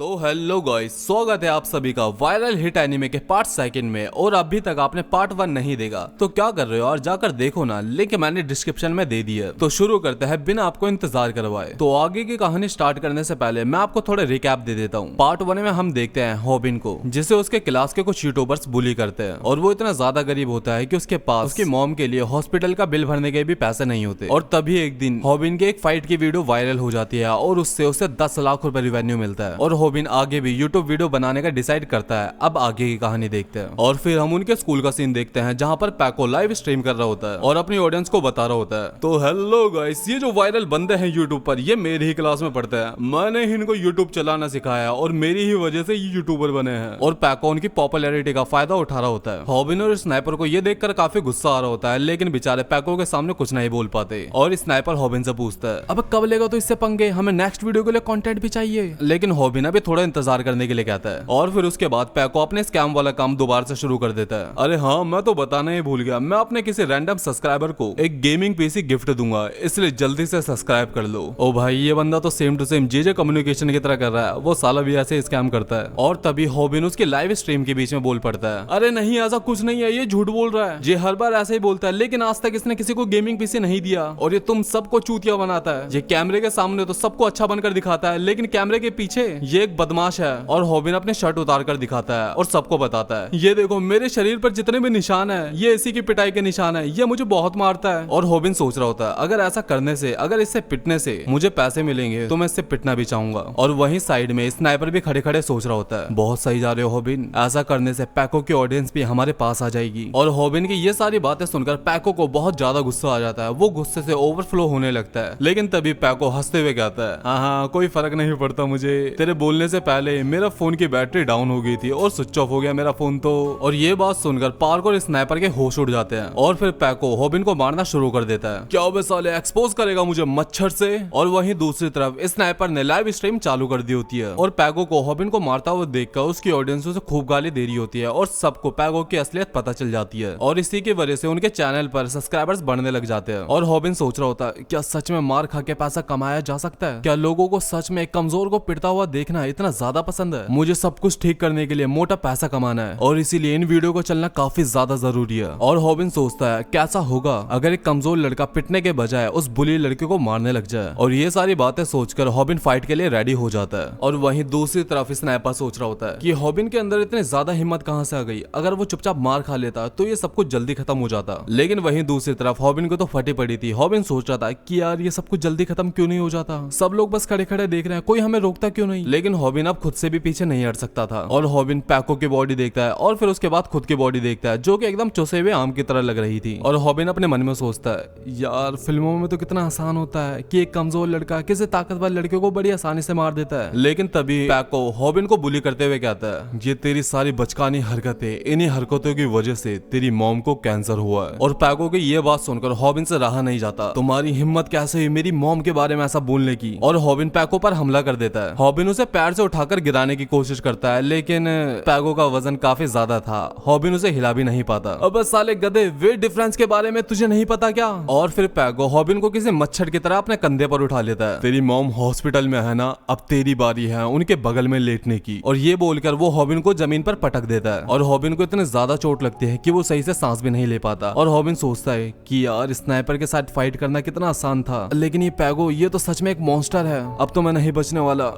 तो hello guys, स्वागत है आप सभी का वायरल हिट एनिमे के पार्ट सेकंड में। और अभी तक आपने पार्ट 1 नहीं देखा तो क्या कर रहे हो, और जाकर देखो ना, लिंक मैंने डिस्क्रिप्शन में दे दी है। तो शुरू करते हैं बिना आपको इंतजार करवाए। तो आगे की कहानी स्टार्ट करने से पहले मैं आपको थोड़ा रिकैप दे देता हूँ। पार्ट 1 में हम देखते हैं हॉबिन को, जिसे उसके क्लास के कुछ यूट्यूबर्स बुली करते हैं, और वो इतना ज्यादा गरीब होता है कि उसके पास उसकी मॉम के लिए हॉस्पिटल का बिल भरने के भी पैसे नहीं होते। और तभी एक दिन हॉबिन की एक फाइट की वीडियो वायरल हो जाती है और उससे उसे 10 लाख रुपए रिवेन्यू मिलता है। और हॉबिन आगे भी यूट्यूब वीडियो बनाने का डिसाइड करता है। अब आगे की कहानी देखते हैं। और फिर हम उनके स्कूल का सीन देखते हैं जहाँ पर पैको लाइव स्ट्रीम कर रहा होता है और अपनी ऑडियंस को बता रहा होता है, तो हेलो गाइस, ये जो वायरल बंदे हैं यूट्यूब पर, ये मेरी ही क्लास में पढ़ते हैं। मैंने ही इनको यूट्यूब चलाना सिखाया और मेरी ही वजह से ये यूट्यूबर बने हैं। और पैको उनकी पॉपुलैरिटी का फायदा उठा रहा होता है। हॉबिन और स्नाइपर को ये देखकर काफी गुस्सा आ रहा होता है, लेकिन बेचारे पैको के सामने कुछ नहीं बोल पाते। और स्नाइपर हॉबिन से पूछता है, अब कब लेगा तो इससे पंगे, हमें नेक्स्ट वीडियो के लिए कंटेंट भी चाहिए। लेकिन हॉबिन अभी थोड़ा इंतजार करने के लिए कहता है। और फिर उसके बाद पैको अपने स्कैम वाला काम दोबारा से शुरू कर देता है। अरे हाँ, मैं तो बताना ही भूल गया, मैं अपने किसी रैंडम सब्सक्राइबर को एक गेमिंग पीसी गिफ्ट दूंगा, इसलिए जल्दी से सब्सक्राइब कर लो। ओ भाई, ये बंदा तो same to same JJ communication की तरह कर रहा है, वो साला भी ऐसे स्कैम करता है। और तभी हॉबिन उसके लाइव स्ट्रीम के बीच में बोल पड़ता है, अरे नहीं, ऐसा कुछ नहीं है, ये झूठ बोल रहा है, ये हर बार ऐसे ही बोलता है, लेकिन आज तक इसने किसी को गेमिंग पीसी नहीं दिया, और ये तुम सबको चूतिया बनाता है। ये कैमरे के सामने तो सबको अच्छा बनकर दिखाता है, लेकिन कैमरे के पीछे ये एक बदमाश है। और हॉबिन अपने शर्ट उतार कर दिखाता है और सबको बताता है, ये देखो मेरे शरीर पर जितने भी निशान है, ये इसी की पिटाई के निशान है, ये मुझे बहुत मारता है। और हॉबिन सोच रहा होता है, अगर ऐसा करने से, अगर इससे पिटने से मुझे पैसे मिलेंगे तो मैं इससे पिटना भी चाहूंगा। और वहीं साइड में स्नाइपर भी खड़े खड़े सोच रहा होता है, बहुत सही जा रहे हो हॉबिन, ऐसा करने से पैको की ऑडियंस भी हमारे पास आ जाएगी। और हॉबिन की ये सारी बातें सुनकर पैको को बहुत ज्यादा गुस्सा आ जाता है, वो गुस्से से ओवरफ्लो होने लगता है। लेकिन तभी पैको हंसते हुए कहता है, हाँ, कोई फर्क नहीं पड़ता मुझे, तेरे बोलने से पहले मेरा फोन की बैटरी डाउन हो गई थी और स्विच ऑफ हो गया मेरा फोन तो। और ये बात सुनकर पार्क और स्नाइपर के होश उड़ जाते हैं। और फिर पैको हॉबिन को मारना शुरू कर देता है, क्या बे साले, एक्सपोज करेगा मुझे मच्छर से। और वहीं दूसरी तरफ स्नाइपर ने लाइव स्ट्रीम चालू कर दी होती है और पैको को हॉबिन को मारता हुआ देखकर उसकी ऑडियंस उसे खूब गाली दे रही होती है और सबको पैको की असलियत पता चल जाती है। और इसी की वजह से उनके चैनल पर सब्सक्राइबर्स बढ़ने लग जाते हैं। और हॉबिन सोच रहा होता है, क्या सच में मार खा के पैसा कमाया जा सकता है? क्या लोगों को सच में एक कमजोर को पिटता हुआ देखना इतना ज्यादा पसंद है? मुझे सब कुछ ठीक करने के लिए मोटा पैसा कमाना है, और इसीलिए इन वीडियो को चलना काफी ज्यादा जरूरी है। और हॉबिन सोचता है, कैसा होगा अगर एक कमजोर लड़का पिटने के बजाय उस बुली लड़के को मारने लग जाए। और ये सारी बातें सोचकर हॉबिन फाइट के लिए रेडी हो जाता है। और वहीं दूसरी तरफ स्नाइपर सोच रहा होता है कि हॉबिन के अंदर इतनी ज्यादा हिम्मत कहां से आ गई, अगर वो चुपचाप मार खा लेता तो ये सब कुछ जल्दी खत्म हो जाता। लेकिन वहीं दूसरी तरफ हॉबिन को तो फटी पड़ी थी। हॉबिन सोच रहा था कि यार, ये सब कुछ जल्दी खत्म क्यों नहीं हो जाता, सब लोग बस खड़े खड़े देख रहे हैं, कोई हमें रोकता क्यों नहीं। लेकिन हॉबिन अब खुद से भी पीछे नहीं हट सकता था। और हॉबिन पैको की बॉडी देखता है और फिर उसके बाद खुद की बॉडी देखता है, जो कि एकदम चुसे हुए आम की तरह लग रही थी। और हॉबिन अपने मन में सोचता है, यार, फिल्मों में तो कितना आसान होता है कि एक कमजोर लड़का किसी ताकतवर लड़के को बड़ी आसानी से मार देता है। लेकिन तभी पैको हॉबिन को बुली करते हुए कहता है, ये तेरी सारी बचकानी हरकतें, इन्हीं हरकतों की वजह से तेरी मॉम को कैंसर हुआ है। और पैको की ये बात सुनकर हॉबिन से रहा नहीं जाता, तुम्हारी हिम्मत कैसे हुई मेरी मॉम के बारे में ऐसा बोलने की। और हॉबिन पैको पर हमला कर देता है। हॉबिन उसे पैर से उठाकर गिराने की कोशिश करता है, लेकिन पैको का वजन काफी ज्यादा था, हॉबिन उसे हिला भी नहीं पाता। अब साले गधे, वेट डिफरेंस के बारे में तुझे नहीं पता क्या? और फिर पैको हॉबिन को किसी मच्छर की तरह अपने कंधे पर उठा लेता है। तेरी मॉम हॉस्पिटल में है ना, अब तेरी बारी है उनके बगल में लेटने की। और ये बोलकर वो हॉबिन को जमीन पर पटक देता है। और हॉबिन को इतनी ज्यादा चोट लगती है कि वो सही से सांस भी नहीं ले पाता। और हॉबिन सोचता है कि यार, स्नाइपर के साथ फाइट करना कितना आसान था, लेकिन ये पैको, ये तो सच में एक मॉन्स्टर है, अब तो मैं नहीं बचने वाला।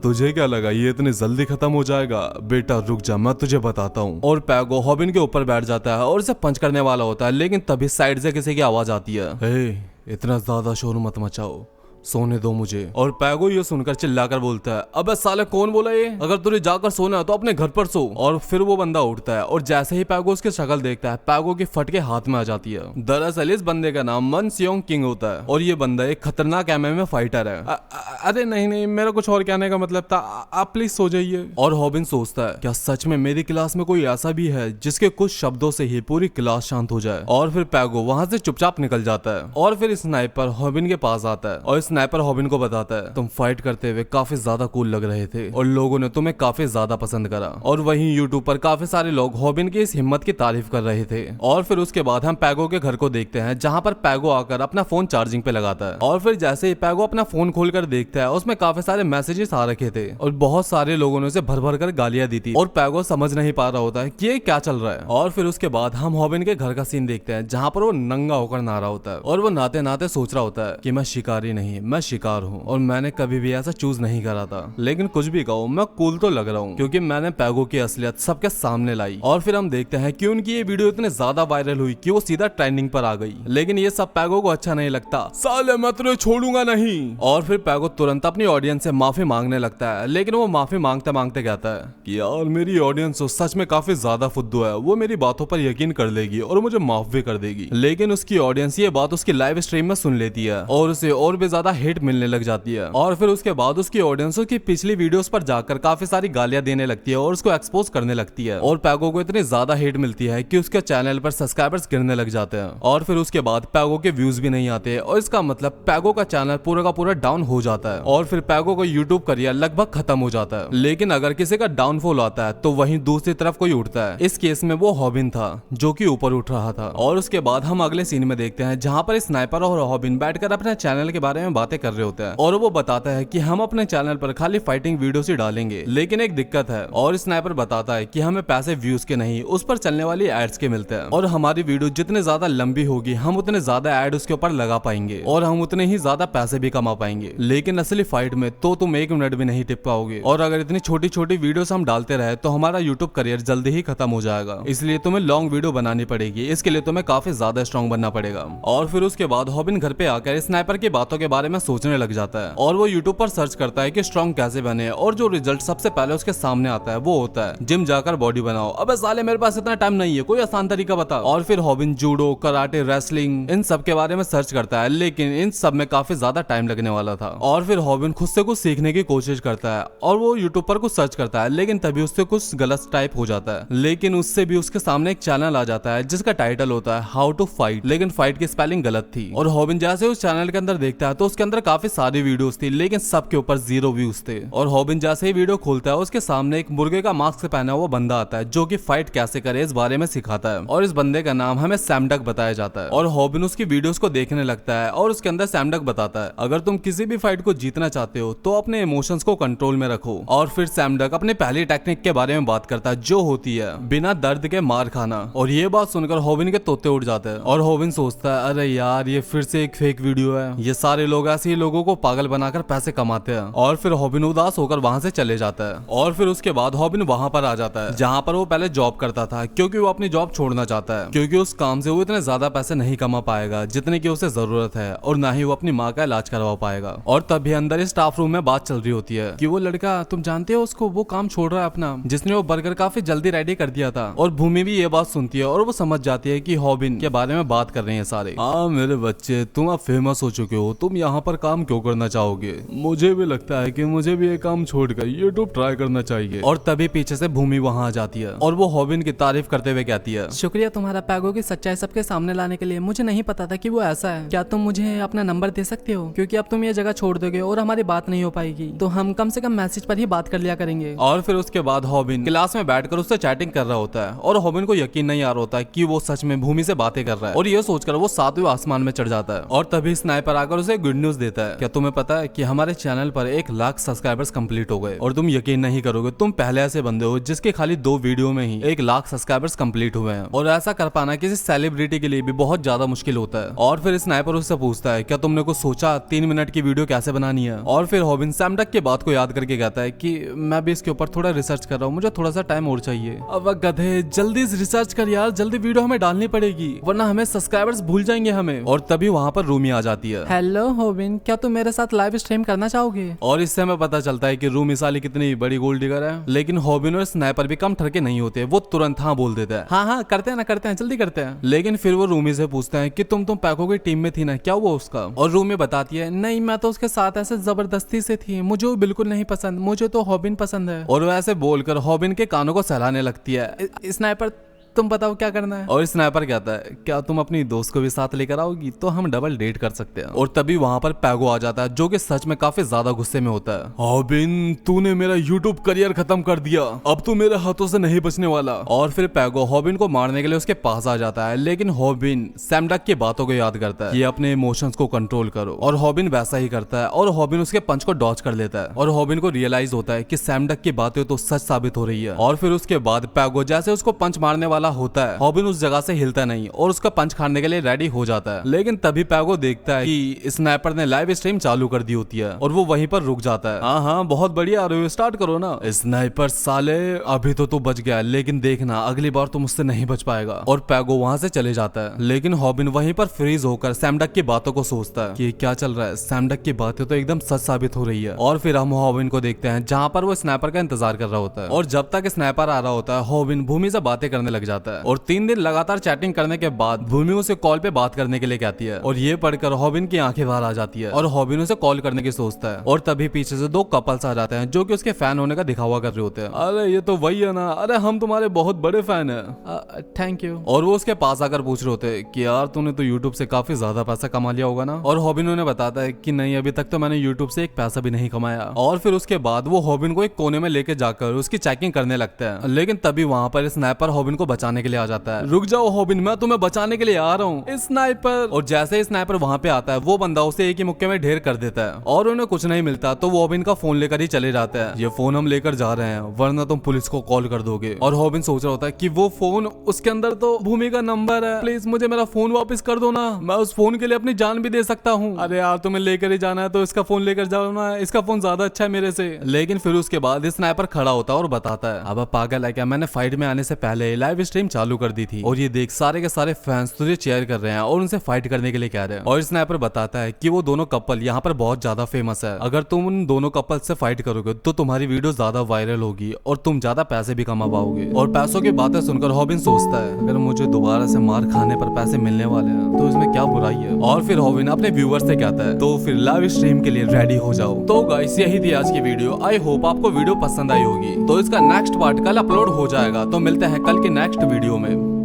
तुझे क्या लगा ये इतनी जल्दी खत्म हो जाएगा? बेटा रुक जा, मैं तुझे बताता हूँ। और पैको हॉबिन के ऊपर बैठ जाता है और उसे पंच करने वाला होता है, लेकिन तभी साइड से किसी की आवाज आती है, हे, इतना ज्यादा शोर मत मचाओ, सोने दो मुझे। और पैगो ये सुनकर चिल्लाकर बोलता है, अबे साले कौन बोला ये, अगर तुझे जाकर सोना है तो अपने घर पर सो। और फिर वो बंदा उठता है और जैसे ही पैगो उसकी शक्ल देखता है, पैगो की फटके हाथ में आ जाती है। दरअसल इस बंदे का नाम मन सियोंग किंग होता है और ये बंदा एक खतरनाक एमएमए फाइटर है। अरे नहीं, मेरा कुछ और कहने का मतलब था, आप प्लीज सो जाइए। और हॉबिन सोचता है, क्या सच में मेरी क्लास में कोई ऐसा भी है जिसके कुछ शब्दों से ही पूरी क्लास शांत हो जाए। और फिर पैगो वहां से चुपचाप निकल जाता है। और फिर स्नाइपर हॉबिन के पास आता है और स्नाइपर हॉबिन को बताता है तुम फाइट करते हुए काफी ज्यादा कूल लग रहे थे और लोगों ने तुम्हें काफी ज्यादा पसंद करा। और वहीं यूट्यूब पर काफी सारे लोग हॉबिन की इस हिम्मत की तारीफ कर रहे थे। और फिर उसके बाद हम पैगो के घर को देखते हैं जहाँ पर पैगो आकर अपना फोन चार्जिंग पे लगाता है। और फिर जैसे ही पैगो अपना फोन खोलकर देखता है उसमें काफी सारे मैसेजेस आ रखे थे और बहुत सारे लोगों ने उसे भर भर कर गालियां दी थी और पैगो समझ नहीं पा रहा होता है कि ये क्या चल रहा है। और फिर उसके बाद हम हॉबिन के घर का सीन देखते हैं जहाँ पर वो नंगा होकर नहा रहा होता है और वो नहाते नहाते सोच रहा होता है कि मैं शिकारी नहीं मैं शिकार हूँ और मैंने कभी भी ऐसा चूज नहीं करा था। लेकिन कुछ भी कहो मैं कूल तो लग रहा हूँ क्योंकि मैंने पैगो की असलियत सबके सामने लाई। और फिर हम देखते हैं कि उनकी ये वीडियो इतनी ज्यादा वायरल हुई कि वो सीधा ट्रेंडिंग पर आ गई। लेकिन ये सब पैगो को अच्छा नहीं लगता। साले मैं तुझे छोड़ूंगा नहीं। और फिर पैगो तुरंत अपनी ऑडियंस से माफी मांगने लगता है। लेकिन वो माफी मांगते मांगते कहता है कि यार मेरी ऑडियंस तो सच में काफी ज्यादा फुद्दू है, वो मेरी बातों पर यकीन कर लेगी और मुझे माफ भी कर देगी। लेकिन उसकी ऑडियंस ये बात उसकी लाइव स्ट्रीम में सुन लेती है और उसे और भी ज्यादा हेट मिलने लग जाती है। और फिर उसके बाद उसकी ऑडियंस उसकी पिछली वीडियोस पर जाकर काफी सारी गालियां देने लगती है और उसको एक्सपोज करने लगती है। और पैगो को इतनी ज्यादा हेट मिलती है कि उसके चैनल पर सब्सक्राइबर्स गिरने लग जाते हैं। और फिर उसके बाद पैगो के व्यूज भी नहीं आते और इसका मतलब पैगो का चैनल पूरा का पूरा डाउन हो जाता है और फिर पैगो का यूट्यूब करियर लगभग खत्म हो जाता है। लेकिन अगर किसी का डाउनफॉल आता है तो वहीं दूसरी तरफ कोई उठता है। इस केस में वो हॉबिन था जो कि ऊपर उठ रहा था। और उसके बाद हम अगले सीन में देखते हैं जहाँ पर स्नाइपर और हॉबिन बैठकर अपने चैनल के बारे में बातें कर रहे होते हैं और वो बताता है कि हम अपने चैनल पर खाली फाइटिंग वीडियोस ही डालेंगे लेकिन एक दिक्कत है। और स्नाइपर बताता है कि हमें पैसे व्यूज के नहीं उस पर चलने वाली एड्स के मिलते हैं और हमारी वीडियो जितनी ज्यादा लंबी होगी हम उतने ज्यादा एड उसके ऊपर लगा पाएंगे और हम उतने ही ज्यादा पैसे भी कमा पाएंगे। लेकिन असली फाइट में तो तुम 1 मिनट भी नहीं टिप पाओगे और अगर इतनी छोटी छोटी वीडियोस हम डालते रहे तो हमारा यूट्यूब करियर जल्दी ही खत्म हो जाएगा। इसलिए तुम्हें लॉन्ग वीडियो बनानी पड़ेगी। इसके लिए तुम्हें काफी ज्यादा स्ट्रॉन्ग बनना पड़ेगा। और फिर उसके बाद हॉबिन घर पे आकर स्नाइपर की बातों के बारे में सोचने लग जाता है और वो यूट्यूब पर सर्च करता है कि स्ट्रॉन्ग कैसे बने और जो रिजल्ट सबसे पहले उसके सामने आता है वो होता है जिम जाकर बॉडी बनाओ। अबे साले मेरे पास इतना टाइम नहीं है, कोई आसान तरीका बता। और फिर हॉबिन जूडो कराटे रेसलिंग इन सब के बारे में सर्च करता है लेकिन इन सब में काफी ज्यादा टाइम लगने वाला था। और फिर हॉबिन खुद से कुछ सीखने की कोशिश करता है और वो यूट्यूब पर कुछ सर्च करता है लेकिन तभी उससे कुछ गलत टाइप हो जाता है। लेकिन उससे भी उसके सामने एक चैनल आ जाता है जिसका टाइटल होता है हाउ टू फाइट, लेकिन फाइट की स्पेलिंग गलत थी। और हॉबिन जैसे उस चैनल के अंदर देखता है तो उसके अंदर काफी सारी वीडियोस थी लेकिन सबके ऊपर 0 व्यूज थे। और हॉबिन जैसे ही वीडियो खोलता है उसके सामने एक मुर्गे का मास्क पहना हुआ बंदा आता है जो कि फाइट कैसे करे इस बारे में सिखाता है और इस बंदे का नाम हमें सैमडक बताया जाता है। और हॉबिन उसकी वीडियोस को देखने लगता है और उसके अंदर सैमडक बताता है अगर तुम किसी भी फाइट को जीतना चाहते हो तो अपने इमोशंस को कंट्रोल में रखो। और फिर सैमडक अपने पहली टेक्निक के बारे में बात करता है जो होती है बिना दर्द के मार खाना। और ये बात सुनकर हॉबिन के तोते उड़ जाते हैं और हॉबिन सोचता है अरे यार ये फिर से एक फेक वीडियो है, ये सारे लोग ऐसे ही लोगों को पागल बनाकर पैसे कमाते हैं। और फिर हॉबिन उदास होकर वहां से चले जाता है। और फिर उसके बाद हॉबिन वहां पर आ जाता है जहां पर वो पहले जॉब करता था क्योंकि वो अपनी जॉब छोड़ना चाहता है क्योंकि उस काम से वो इतने ज्यादा पैसे नहीं कमा पाएगा जितने की उसे जरूरत है और ना ही वो अपनी माँ का इलाज करवा पाएगा। और तभी अंदर स्टाफ रूम में बात चल रही होती है कि वो लड़का तुम जानते हो उसको, वो काम छोड़ रहा है अपना जिसने वो बर्गर काफी जल्दी रेडी कर दिया था। और भूमि भी ये बात सुनती है और वो समझ जाती है कि हॉबिन के बारे में बात कर रहे हैं सारे। हाँ मेरे बच्चे तुम अब फेमस हो चुके हो, तुम यहाँ पर काम क्यों करना चाहोगे? मुझे भी लगता है कि मुझे भी ये काम छोड़कर यूट्यूब ट्राई करना चाहिए। और तभी पीछे से भूमि वहाँ आ जाती है और वो हॉबिन की तारीफ करते हुए कहती है शुक्रिया तुम्हारा पैगो की सच्चाई सबके सामने लाने के लिए। मुझे नहीं पता था कि वो ऐसा है। क्या तुम मुझे अपना नंबर दे सकते हो क्योंकि अब तुम ये जगह छोड़ दोगे और हमारी बात नहीं हो पाएगी तो हम कम से कम मैसेज पर ही बात कर लिया करेंगे। और फिर उसके बाद हॉबिन क्लास में बैठकर उससे चैटिंग कर रहा होता है और हॉबिन को यकीन नहीं आ रहा होता है कि वो सच में भूमि से बातें कर रहा है और ये सोचकर वो 7वें आसमान में चढ़ जाता है। और तभी स्नाइपर आकर उसे गुड न्यूज देता है, क्या तुम्हें पता है कि हमारे चैनल पर 1 लाख सब्सक्राइबर्स कंप्लीट हो गए। और तुम यकीन नहीं करोगे तुम पहले ऐसे बंदे हो जिसके खाली 2 वीडियो में ही 1 लाख सब्सक्राइबर्स कंप्लीट हुए हैं। और ऐसा कर पाना किसी सेलिब्रिटी के लिए भी बहुत ज्यादा मुश्किल होता है। और फिर स्नाइपर उससे पूछता है क्या तुमने कुछ सोचा 3 मिनट की वीडियो कैसे बनानी है। और फिर हॉबिन सैमडक की बात को याद करके कहता है कि मैं भी इसके ऊपर थोड़ा रिसर्च कर रहा हूँ, मुझे थोड़ा सा टाइम और चाहिए। अब गधे जल्दी रिसर्च कर यार, जल्दी वीडियो हमें डालनी पड़ेगी वरना हमें सब्सक्राइबर्स भूल जाएंगे हमें। और तभी वहाँ पर रूमी आ जाती है। हेलो हॉबिन, क्या तुम मेरे साथ लाइव स्ट्रीम करना चाहोगे? और इससे हमें पता चलता है कि रूमी साली कितनी बड़ी गोल्ड डिगर है। लेकिन हॉबिन और स्नाइपर भी कम ठरके नहीं होते, वो तुरंत हाँ बोल देते हैं। हाँ करते हैं ना, करते हैं, जल्दी करते हैं। लेकिन फिर वो रूमी से पूछते हैं कि तुम पैको की टीम में थी ना, क्या हुआ उसका? और रूमी बताती है नहीं मैं तो उसके साथ ऐसे जबरदस्ती से थी, मुझे वो बिल्कुल नहीं पसंद, मुझे तो हॉबिन पसंद है। और वो ऐसे बोलकर हॉबिन के कानों को सहलाने लगती है। स्नाइपर तुम बताओ क्या करना है। और स्नाइपर कहता है क्या तुम अपनी दोस्त को भी साथ लेकर आओगी तो हम डबल डेट कर सकते हैं। और तभी वहाँ पर पैगो आ जाता है जो कि सच में काफी ज्यादा गुस्से में होता है। हॉबिन तूने मेरा यूट्यूब करियर खत्म कर दिया, अब तू मेरे हाथों से नहीं बचने वाला। और फिर पैगो हॉबिन को मारने के लिए उसके पास आ जाता है, लेकिन हॉबिन सैम डक की बातों को याद करता है कि अपने इमोशंस को कंट्रोल करो। और हॉबिन वैसा ही करता है और हॉबिन उसके पंच को डॉच कर लेता है। और हॉबिन को रियलाइज होता है कि सैम डक की बातें तो सच साबित हो रही है। और फिर उसके बाद पैगो जैसे उसको पंच मारने वाला होता है, हॉबिन उस जगह से हिलता नहीं और उसका पंच खाने के लिए रेडी हो जाता है। लेकिन तभी पैगो देखता है कि स्नाइपर ने लाइव स्ट्रीम चालू कर दी होती है और वो वहीं पर रुक जाता है। हाँ बहुत बढ़िया आ रहे हो, स्टार्ट करो ना। स्नाइपर साले अभी तो तू बच गया, लेकिन देखना अगली बार तुम मुझसे नहीं बच पाएगा। और पैगो वहां से चले जाता है, लेकिन हॉबिन वहीं पर फ्रीज होकर सैम डक की बातों को सोचता है कि क्या चल रहा है, सैम डक की बातें तो एकदम सच साबित हो रही है। और फिर हम हॉबिन को देखते हैं जहाँ पर वो स्नाइपर का इंतजार कर रहा होता है। और जब तक स्नाइपर आ रहा होता है हॉबिन भूमि से बातें करने लग जाता है। और 3 दिन लगातार चैटिंग करने के बाद भूमि उसे कॉल पे बात करने के लिए कहती है। और ये पढ़कर हॉबिन की आंखें बाहर आ जाती है और हॉबिन उसे कॉल करने की सोचता है। और तभी पीछे से 2 कपल्स आ जाते हैं जो कि उसके फैन होने का दिखावा कर रहे होते हैं। अरे ये तो वही है ना, अरे हम तुम्हारे बहुत बड़े फैन है। Thank you. और वो उसके पास आकर पूछ रहे होते कि यार तूने तो यूट्यूब से काफी ज्यादा पैसा कमा लिया होगा ना। और हॉबिन उन्हें बताता है कि नहीं अभी तक तो मैंने यूट्यूब से एक पैसा भी नहीं कमाया। और फिर उसके बाद वो हॉबिन को एक कोने में लेके जाकर उसकी चेकिंग करने लगता है। लेकिन तभी वहां पर स्नाइपर हॉबिन को बचाने के लिए आ जाता है। रुक जाओ हॉबिन, मैं तुम्हें बचाने के लिए आ रहा हूँ स्नाइपर। और जैसे ही स्नाइपर वहां पे आता है वो बंदा उसे एक ही मुक्के में ढेर कर देता है और उन्हें कुछ नहीं मिलता तो वो हॉबिन का फोन लेकर ही चले जाते हैं। ये फोन हम लेकर जा रहे हैं वरना तुम पुलिस को कॉल कर दोगे। और हॉबिन सोच रहा होता है कि वो फोन उसके अंदर तो भूमि का नंबर है, प्लीज मुझे मेरा फोन वापस कर दो ना, मैं उस फोन के लिए अपनी जान भी दे सकता हूँ। अरे यार तुम्हें लेकर ही जाना है तो इसका फोन लेकर जाओ ना, इसका फोन ज्यादा अच्छा है मेरे से। लेकिन फिर उसके बाद स्नाइपर खड़ा होता है और बताता है अब पागल है क्या, मैंने फाइट में आने से पहले लाइव स्ट्रीम चालू कर दी थी और ये देख सारे के सारे फैंस तुझे चेयर कर रहे हैं और उनसे फाइट करने के लिए कह रहे हैं। और स्नाइपर बताता है कि वो दोनों कपल यहाँ पर बहुत ज्यादा फेमस है, अगर तुम उन दोनों कपल से फाइट करोगे तो तुम्हारी वीडियो ज्यादा वायरल होगी और तुम ज्यादा पैसे भी कमा पाओगे। और पैसों की बातें सुनकर हॉबिन सोचता है अगर मुझे दोबारा से मार खाने पर पैसे मिलने वाले हैं तो इसमें क्या बुराई है। और फिर हॉबिन अपने व्यूअर से कहता है तो फिर लाइव स्ट्रीम के लिए रेडी हो जाओ। तो गाइस यही थी आज की वीडियो, आई होप आपको वीडियो पसंद आई होगी। तो इसका नेक्स्ट पार्ट कल अपलोड हो जाएगा, तो मिलते हैं कल के नेक्स्ट वीडियो में।